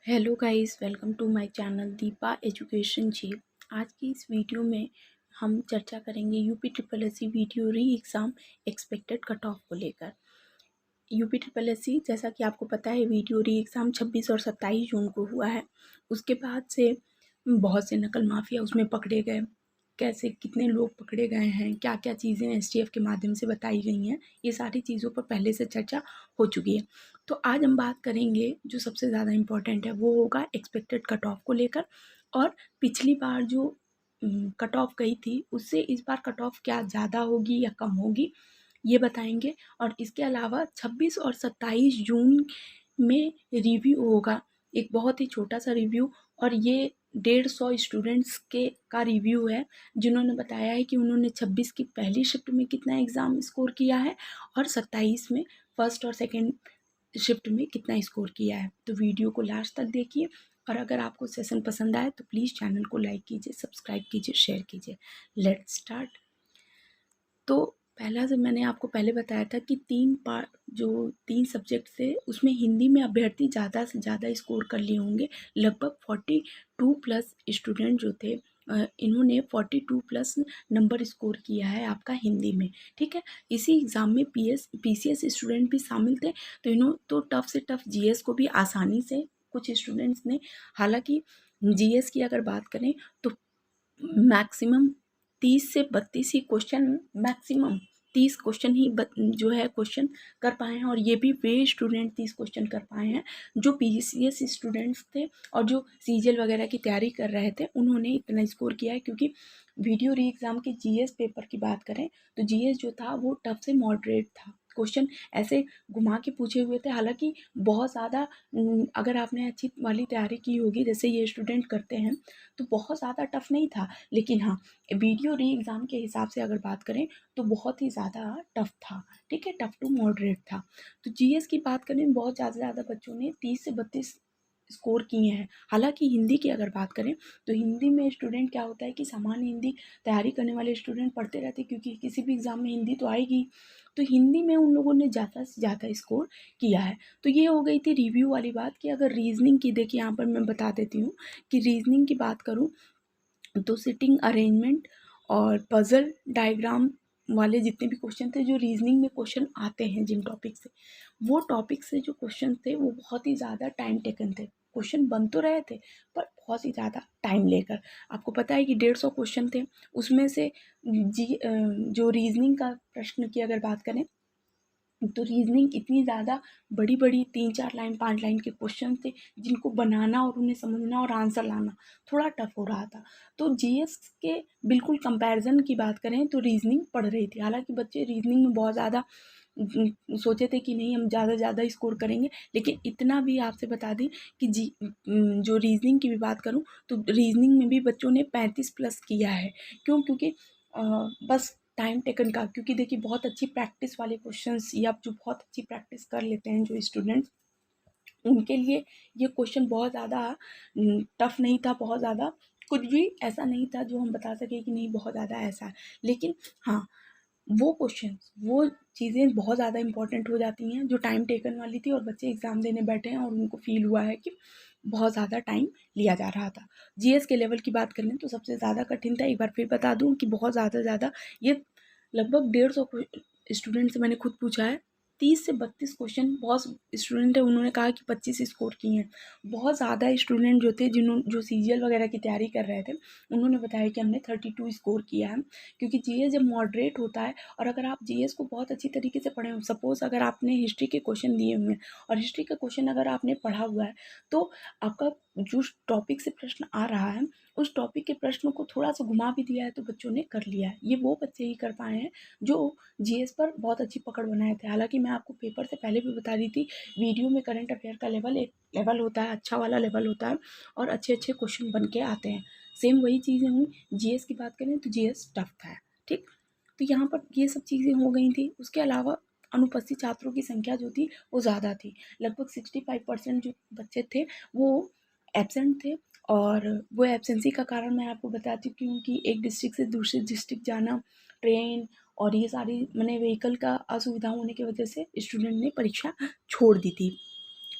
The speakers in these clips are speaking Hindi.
Hello guys, welcome to my channel Deepa education जी। आज की इस वीडियो में हम चर्चा करेंगे UP triple SC video re exam expected cut off को लेकर। यूपी ट्रिपल एससी, जैसा कि आपको पता है, वीडियो री एग्ज़ाम 26 और 27 जून को हुआ है। उसके बाद से बहुत से नकल माफिया उसमें पकड़े गए। कैसे कितने लोग पकड़े गए हैं, क्या क्या चीज़ें एसटीएफ के माध्यम से बताई गई हैं, ये सारी चीज़ों पर पहले से चर्चा हो चुकी है। तो आज हम बात करेंगे जो सबसे ज़्यादा इम्पोर्टेंट है वो होगा एक्सपेक्टेड कट ऑफ को लेकर। और पिछली बार जो कट ऑफ गई थी उससे इस बार कट ऑफ क्या ज़्यादा होगी या कम होगी, ये बताएंगे। और इसके अलावा 26 और 27 जून में रिव्यू होगा, एक बहुत ही छोटा सा रिव्यू। और ये 150 स्टूडेंट्स के का रिव्यू है जिन्होंने बताया है कि उन्होंने 26 की पहली शिफ्ट में कितना एग्ज़ाम स्कोर किया है और 27 में फर्स्ट और सेकंड शिफ्ट में कितना स्कोर किया है। तो वीडियो को लास्ट तक देखिए, और अगर आपको सेशन पसंद आए तो प्लीज़ चैनल को लाइक कीजिए, सब्सक्राइब कीजिए, शेयर कीजिए। Let's start. तो पहला जो मैंने आपको पहले बताया था कि जो 3 सब्जेक्ट थे उसमें हिंदी में अभ्यर्थी ज़्यादा से ज़्यादा स्कोर कर लिए होंगे। लगभग 42 प्लस स्टूडेंट जो थे, इन्होंने 42 प्लस नंबर स्कोर किया है आपका हिंदी में। ठीक है, इसी एग्ज़ाम में पीसीएस स्टूडेंट भी शामिल थे। तो तो टफ से टफ जीएस को भी आसानी से कुछ स्टूडेंट्स ने, हालांकि जीएस की अगर बात करें तो मैक्सिमम 30 से 32 ही क्वेश्चन, मैक्सिमम 30 क्वेश्चन ही जो है क्वेश्चन कर पाए हैं। और ये भी वे स्टूडेंट 30 क्वेश्चन कर पाए हैं जो पीसीएस स्टूडेंट्स थे और जो सीजीएल वगैरह की तैयारी कर रहे थे, उन्होंने इतना स्कोर किया है। क्योंकि वीडियो री एग्ज़ाम के जीएस पेपर की बात करें तो जीएस जो था वो टफ से मॉडरेट था। क्वेश्चन ऐसे घुमा के पूछे हुए थे, हालांकि बहुत ज़्यादा अगर आपने अच्छी वाली तैयारी की होगी जैसे ये स्टूडेंट करते हैं तो बहुत ज़्यादा टफ नहीं था। लेकिन हाँ, वीडियो री एग्ज़ाम के हिसाब से अगर बात करें तो बहुत ही ज़्यादा टफ था। ठीक है, टफ टू मॉडरेट था। तो जीएस की बात करें, बहुत ज़्यादा बच्चों ने 30 से 32 स्कोर किए हैं। हालांकि हिंदी की अगर बात करें तो हिंदी में स्टूडेंट क्या होता है कि सामान्य हिंदी तैयारी करने वाले स्टूडेंट पढ़ते रहते हैं, क्योंकि किसी भी एग्ज़ाम में हिंदी तो आएगी। तो हिंदी में उन लोगों ने ज़्यादा से ज़्यादा स्कोर किया है। तो ये हो गई थी रिव्यू वाली बात। कि अगर रीजनिंग की देखिए, यहाँ पर मैं बता देती हूँ कि रीजनिंग की बात करूँ तो सिटिंग अरेंजमेंट और पजल डायग्राम वाले जितने भी क्वेश्चन थे, जो रीजनिंग में क्वेश्चन आते हैं जिन टॉपिक से, वो टॉपिक से जो क्वेश्चन थे वो बहुत ही ज़्यादा टाइम टेकन थे। क्वेश्चन बन तो रहे थे पर बहुत ही ज़्यादा टाइम लेकर। आपको पता है कि 150 क्वेश्चन थे, उसमें से जो रीजनिंग का प्रश्न की अगर बात करें तो रीजनिंग इतनी ज़्यादा बड़ी बड़ी 3-4 लाइन 5 लाइन के क्वेश्चन थे जिनको बनाना और उन्हें समझना और आंसर लाना थोड़ा टफ हो रहा था। तो जीएस के बिल्कुल कंपैरिजन की बात करें तो रीजनिंग पढ़ रही थी। हालांकि बच्चे रीजनिंग में बहुत ज़्यादा सोचे थे कि नहीं हम ज़्यादा स्कोर करेंगे, लेकिन इतना भी आपसे बता दी कि जो रीजनिंग की भी बात करूँ तो रीजनिंग में भी बच्चों ने 35 प्लस किया है। क्यों? क्योंकि बस टाइम टेकन का, क्योंकि देखिए बहुत अच्छी प्रैक्टिस वाले क्वेश्चंस या जो बहुत अच्छी प्रैक्टिस कर लेते हैं जो स्टूडेंट्स, उनके लिए ये क्वेश्चन बहुत ज़्यादा टफ नहीं था। बहुत ज़्यादा कुछ भी ऐसा नहीं था जो हम बता सकें कि नहीं बहुत ज़्यादा ऐसा है। लेकिन हाँ, वो क्वेश्चंस, वो चीज़ें बहुत ज़्यादा इंपॉर्टेंट हो जाती हैं जो टाइम टेकन वाली थी, और बच्चे एग्ज़ाम देने बैठे हैं और उनको फील हुआ है कि बहुत ज़्यादा टाइम लिया जा रहा था। जीएस के लेवल की बात करें तो सबसे ज़्यादा कठिन था। एक बार फिर बता दूं कि बहुत ज़्यादा ये लगभग 150 स्टूडेंट से मैंने खुद पूछा है। 30 से 32 क्वेश्चन, बहुत स्टूडेंट है उन्होंने कहा कि 25 स्कोर किए हैं। बहुत ज़्यादा स्टूडेंट जो थे जो सीजीएल वगैरह की तैयारी कर रहे थे, उन्होंने बताया कि हमने 32 स्कोर किया है। क्योंकि जीएस जब मॉडरेट होता है और अगर आप जीएस को बहुत अच्छी तरीके से पढ़े हो, सपोज अगर आपने हिस्ट्री के क्वेश्चन दिए हुए हैं और हिस्ट्री का क्वेश्चन अगर आपने पढ़ा हुआ है, तो आपका जो टॉपिक से प्रश्न आ रहा है उस टॉपिक के प्रश्नों को थोड़ा सा घुमा भी दिया है तो बच्चों ने कर लिया है। ये वो बच्चे ही कर पाए हैं जो जीएस पर बहुत अच्छी पकड़ बनाए थे। हालांकि मैं आपको पेपर से पहले भी बता दी थी, वीडियो में करंट अफेयर का लेवल एक लेवल होता है, अच्छा वाला लेवल होता है और अच्छे क्वेश्चन बन के आते हैं। सेम वही चीज़ें हुई। जीएस की बात करें तो जीएस टफ था। ठीक, तो यहाँ पर ये सब चीज़ें हो गई थी। उसके अलावा अनुपस्थित छात्रों की संख्या जो थी वो ज़्यादा थी। लगभग 65% जो बच्चे थे वो एब्सेंट थे। और वो एब्सेंसी का कारण मैं आपको बताती हूँ, क्योंकि एक डिस्ट्रिक्ट से दूसरे डिस्ट्रिक्ट जाना, ट्रेन और ये सारी मैंने व्हीकल का असुविधा होने की वजह से स्टूडेंट ने परीक्षा छोड़ दी थी।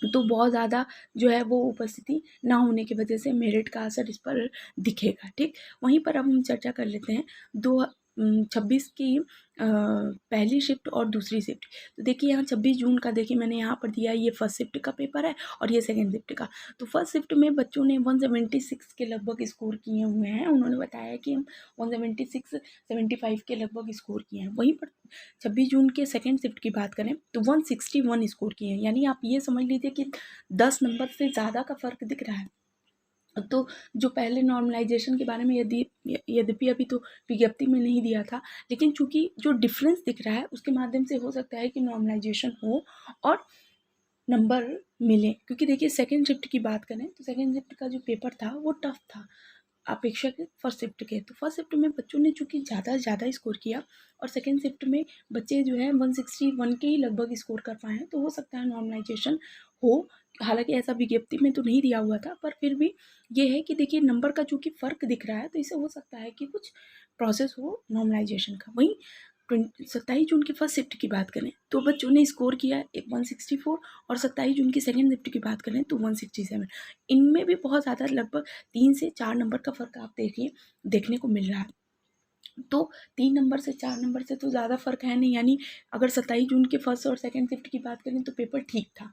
तो बहुत ज़्यादा जो है वो उपस्थिति ना होने की वजह से मेरिट का असर इस पर दिखेगा। ठीक, वहीं पर अब हम चर्चा कर लेते हैं 2026 की पहली शिफ्ट और दूसरी शिफ्ट। तो देखिए यहाँ 26 जून का देखिए मैंने यहाँ पर दिया है, ये फर्स्ट शिफ्ट का पेपर है और ये सेकंड शिफ्ट का। तो फर्स्ट शिफ्ट में बच्चों ने 176 के लगभग स्कोर किए हुए हैं। उन्होंने बताया कि हम 176 75 के लगभग स्कोर किए हैं। वहीं पर 26 जून के सेकंड शिफ्ट की बात करें तो 161 स्कोर किए हैं। यानी आप ये समझ लीजिए कि 10 नंबर से ज़्यादा का फ़र्क दिख रहा है। तो जो पहले नॉर्मलाइजेशन के बारे में यद्यपि अभी तो विज्ञप्ति में नहीं दिया था, लेकिन चूंकि जो डिफरेंस दिख रहा है उसके माध्यम से हो सकता है कि नॉर्मलाइजेशन हो और नंबर मिले। क्योंकि देखिए सेकंड शिफ्ट की बात करें तो सेकंड शिफ्ट का जो पेपर था वो टफ था अपेक्षाकृत फर्स्ट शिफ्ट के। तो फर्स्ट शिफ्ट में बच्चों ने चूँकि ज़्यादा स्कोर किया और सेकंड शिफ्ट में बच्चे जो है 161 के ही लगभग स्कोर कर पाए हैं, तो हो सकता है नॉर्मलाइजेशन हो। हालांकि ऐसा विज्ञप्ति में तो नहीं दिया हुआ था, पर फिर भी ये है कि देखिए नंबर का चूँकि फ़र्क दिख रहा है तो इससे हो सकता है कि कुछ प्रोसेस हो नॉर्मलाइजेशन का। वहीं 27 जून की फर्स्ट शिफ्ट की बात करें तो बच्चों ने स्कोर किया 164 और 27 जून की सेकंड शिफ्ट की बात करें तो 167। इनमें भी बहुत ज़्यादा लगभग 3 से 4 नंबर का फ़र्क आप देखिए देखने को मिल रहा है। तो 3 नंबर से 4 नंबर से तो ज़्यादा फ़र्क है नहीं। यानी अगर 27 जून के फर्स्ट और सेकंड शिफ्ट की बात करें तो पेपर ठीक था।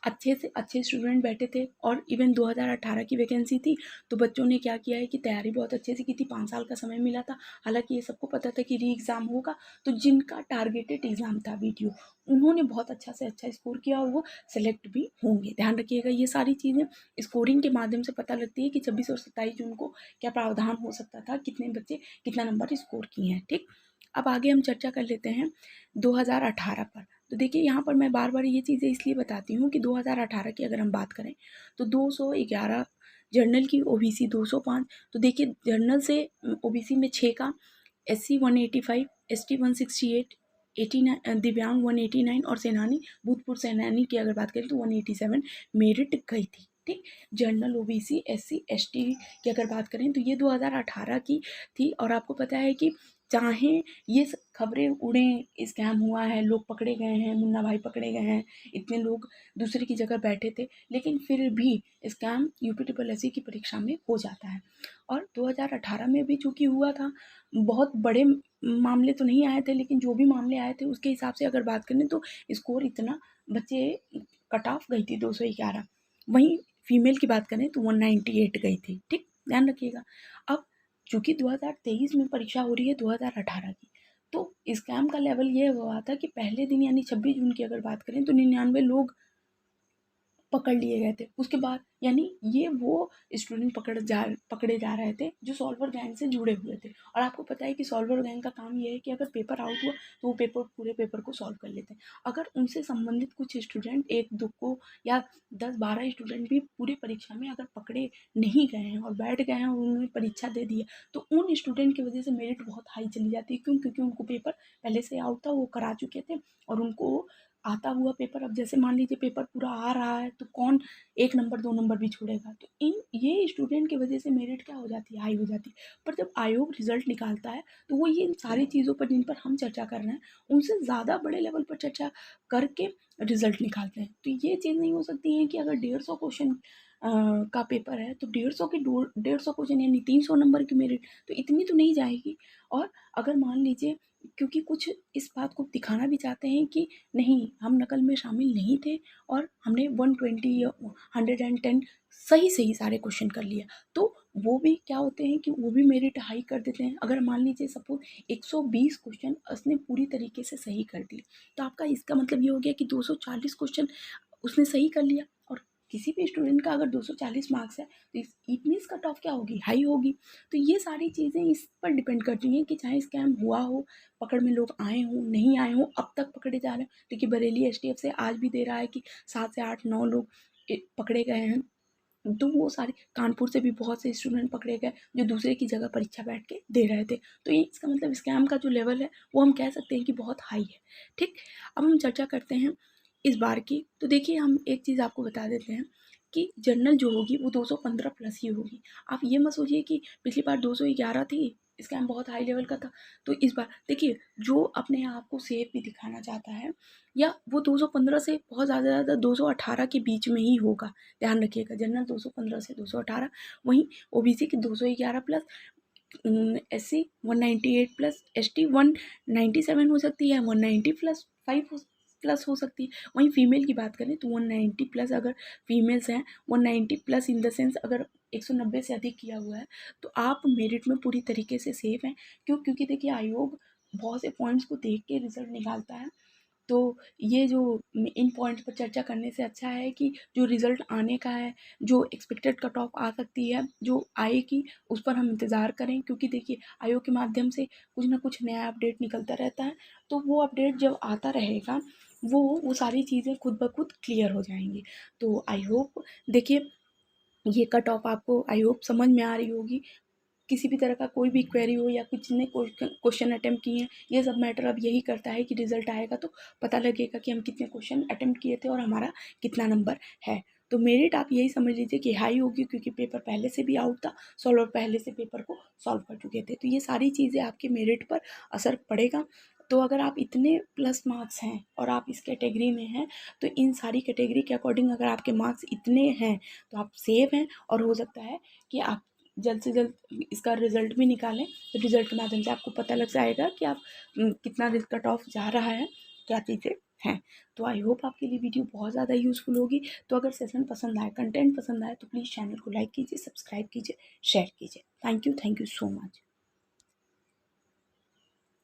अच्छे से अच्छे स्टूडेंट बैठे थे और इवन 2018 की वैकेंसी थी, तो बच्चों ने क्या किया है कि तैयारी बहुत अच्छे से की थी। 5 साल का समय मिला था। हालांकि ये सबको पता था कि री एग्ज़ाम होगा, तो जिनका टारगेटेड एग्ज़ाम था वीडियो, उन्होंने बहुत अच्छा से अच्छा स्कोर किया और वो सेलेक्ट भी होंगे। ध्यान रखिएगा, ये सारी चीज़ें स्कोरिंग के माध्यम से पता लगती है कि 26 और 27 जून को क्या प्रावधान हो सकता था, कितने बच्चे कितना नंबर स्कोर किए हैं। ठीक, अब आगे हम चर्चा कर लेते हैं 2018 पर। तो देखिए यहाँ पर मैं बार बार ये चीज़ें इसलिए बताती हूँ कि 2018 की अगर हम बात करें तो 211 जर्नल की, ओबीसी 205। तो देखिए जर्नल से ओबीसी में 6 का, एससी 185, एसटी 168, 89 दिव्यांग 189 और सेनानी भूतपूर्व सेनानी की अगर बात करें तो 187 मेरिट गई थी। ठीक, जनरल ओबीसी एससी एसटी की अगर बात करें तो ये 2018 की थी। और आपको पता है कि चाहे ये खबरें उड़ें, स्कैम हुआ है, लोग पकड़े गए हैं, मुन्ना भाई पकड़े गए हैं, इतने लोग दूसरे की जगह बैठे थे, लेकिन फिर भी स्कैम यूपी ट्रिपल एससी की परीक्षा में हो जाता है। और 2018 में भी चूँकि हुआ था, बहुत बड़े मामले तो नहीं आए थे, लेकिन जो भी मामले आए थे उसके हिसाब से अगर बात करें तो स्कोर इतना बच्चे कट ऑफ गई थी 211। वहीं फीमेल की बात करें तो 198 गई थी। ठीक, ध्यान रखिएगा। अब चूँकि 2023 में परीक्षा हो रही है 2018 की, तो स्कैम का लेवल ये हुआ था कि पहले दिन यानी 26 जून की अगर बात करें तो 99 लोग पकड़ लिए गए थे। उसके बाद यानी ये वो स्टूडेंट पकड़े जा रहे थे जो सॉल्वर गैंग से जुड़े हुए थे। और आपको पता है कि सॉल्वर गैंग का काम ये है कि अगर पेपर आउट हुआ तो वो पूरे पेपर को सॉल्व कर लेते हैं। अगर उनसे संबंधित कुछ स्टूडेंट 1-2 को या 10-12 स्टूडेंट भी पूरी परीक्षा में अगर पकड़े नहीं गए हैं और बैठ गए हैं और उन्होंने परीक्षा दे दी है, तो उन स्टूडेंट की वजह से मेरिट बहुत हाई चली जाती है। क्यों? क्योंकि उनको पेपर पहले से आउट था, वो करा चुके थे और उनको आता हुआ पेपर, अब जैसे मान लीजिए पेपर पूरा आ रहा है तो कौन 1 नंबर 2 नंबर भी छोड़ेगा। तो ये स्टूडेंट की वजह से मेरिट क्या हो जाती है, हाई हो जाती है। पर जब आयोग रिजल्ट निकालता है तो वो ये सारी चीज़ों पर जिन पर हम चर्चा कर रहे हैं उनसे ज़्यादा बड़े लेवल पर चर्चा करके रिजल्ट निकालते हैं। तो ये चीज़ नहीं हो सकती है कि अगर 150 क्वेश्चन का पेपर है तो 150 क्वेश्चन यानी 300 नंबर की मेरिट तो इतनी तो नहीं जाएगी। और अगर मान लीजिए, क्योंकि कुछ इस बात को दिखाना भी चाहते हैं कि नहीं हम नकल में शामिल नहीं थे और हमने 120 या 110 सही सारे क्वेश्चन कर लिया, तो वो भी क्या होते हैं कि वो भी मेरिट हाई कर देते हैं। अगर मान लीजिए सपोज 120 क्वेश्चन उसने पूरी तरीके से सही कर दिए, तो आपका इसका मतलब ये हो गया कि 240 क्वेश्चन उसने सही कर लिया। और किसी भी स्टूडेंट का अगर 240 मार्क्स है तो इट मीन्स कट ऑफ क्या होगी, हाई होगी। तो ये सारी चीज़ें इस पर डिपेंड करती हैं कि चाहे स्कैम हुआ हो, पकड़ में लोग आए हों नहीं आए हों, अब तक पकड़े जा रहे हैं। देखिए बरेली एसटीएफ से आज भी दे रहा है कि 7 से 8-9 लोग पकड़े गए हैं। तो वो सारे कानपुर से भी बहुत से स्टूडेंट पकड़े गए जो दूसरे की जगह परीक्षा बैठ के दे रहे थे। तो ये इसका मतलब स्कैम का जो लेवल है वो हम कह सकते हैं कि बहुत हाई है। ठीक, अब हम चर्चा करते हैं इस बार की। तो देखिए हम एक चीज़ आपको बता देते हैं कि जर्नल जो होगी वो 215 प्लस ही होगी। आप ये मत सोचिए कि पिछली बार 211 थी स्कैम बहुत हाई लेवल का था। तो इस बार देखिए, जो अपने आप को सेफ भी दिखाना चाहता है, या वो 215 से बहुत ज़्यादा 218 के बीच में ही होगा, ध्यान रखिएगा। जनरल 215 से 218, वहीं ओबीसी की 211 प्लस, SC 198 प्लस, ST 197 हो सकती है, 190 प्लस 5 प्लस हो सकती है। वहीं फीमेल की बात करें तो 190 प्लस अगर फीमेल्स हैं, 190 प्लस इन द सेंस अगर 190 से अधिक किया हुआ है, तो आप मेरिट में पूरी तरीके से सेफ हैं। क्यों? क्योंकि देखिए, आयोग बहुत से पॉइंट्स को देख के रिजल्ट निकालता है। तो ये जो इन पॉइंट्स पर चर्चा करने से अच्छा है कि जो रिज़ल्ट आने का है, जो एक्सपेक्टेड कट ऑफ आ सकती है, जो आएगी, उस पर हम इंतज़ार करें। क्योंकि देखिए, आयोग के माध्यम से कुछ ना कुछ नया अपडेट निकलता रहता है, तो वो अपडेट जब आता रहेगा, वो सारी चीज़ें खुद ब खुद क्लियर हो जाएंगी। तो आई होप, देखिए, ये कट ऑफ आपको आई होप समझ में आ रही होगी। किसी भी तरह का कोई भी क्वेरी हो या कुछ ने क्वेश्चन अटेम्प्ट किए हैं, ये सब मैटर अब यही करता है कि रिजल्ट आएगा तो पता लगेगा कि हम कितने क्वेश्चन अटेम्प्ट किए थे और हमारा कितना नंबर है। तो मेरिट आप यही समझ लीजिए कि हाई होगी, क्योंकि पेपर पहले से भी आउट था, सॉल्वर पहले से पेपर को सॉल्व कर चुके थे। तो ये सारी चीज़ें आपके मेरिट पर असर पड़ेगा। तो अगर आप इतने प्लस मार्क्स हैं और आप इस कैटेगरी में हैं, तो इन सारी कैटेगरी के अकॉर्डिंग अगर आपके मार्क्स इतने हैं, तो आप सेफ हैं। और हो सकता है कि आप जल्द से जल्द इसका रिज़ल्ट भी निकालें। तो रिज़ल्ट के माध्यम से आपको पता लग जाएगा कि आप कितना कट ऑफ जा रहा है, क्या चीज़ें हैं। तो आई होप आपके लिए वीडियो बहुत ज़्यादा यूज़फुल होगी। तो अगर सेशन पसंद आए, कंटेंट पसंद आए, तो प्लीज़ चैनल को लाइक कीजिए, सब्सक्राइब कीजिए, शेयर कीजिए। Thank you so much.